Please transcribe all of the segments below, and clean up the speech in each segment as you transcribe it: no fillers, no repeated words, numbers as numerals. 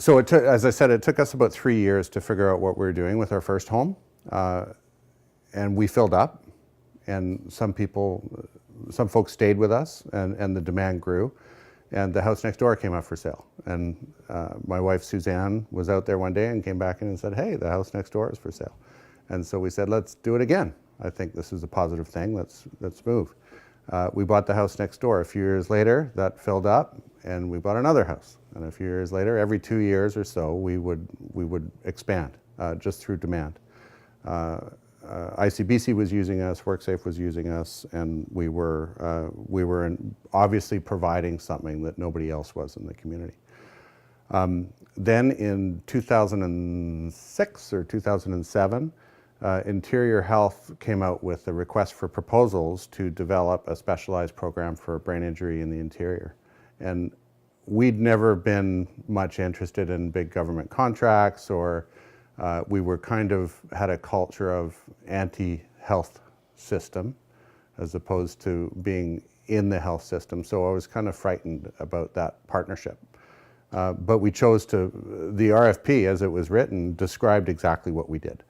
So it took, as I said, it took us about 3 years to figure out what we were doing with our first home. And we filled up, and some folks stayed with us, and the demand grew. And the house next door came up for sale. And my wife, Suzanne, was out there one day and came back in and said, hey, the house next door is for sale. And so we said, let's do it again. I think this is a positive thing. Let's move. We bought the house next door. A few years later, that filled up, and we bought another house. And a few years later, every 2 years or so, we would expand just through demand. ICBC was using us, WorkSafe was using us, and we were obviously providing something that nobody else was in the community. Then in 2006 or 2007, Interior Health came out with a request for proposals to develop a specialized program for brain injury in the interior. And we'd never been much interested in big government contracts, or we were kind of had a culture of anti-health system as opposed to being in the health system. So I was kind of frightened about that partnership. But we chose to, the RFP as it was written described exactly what we did.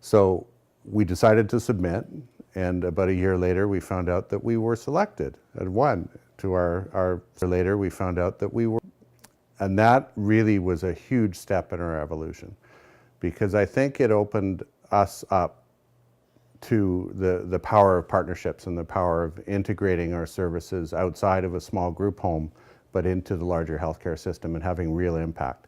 So we decided to submit, and about a year later we found out that we were selected and won. To our later we found out that we were, and that really was a huge step in our evolution, because I think it opened us up to the power of partnerships and the power of integrating our services outside of a small group home, but into the larger healthcare system and having real impact.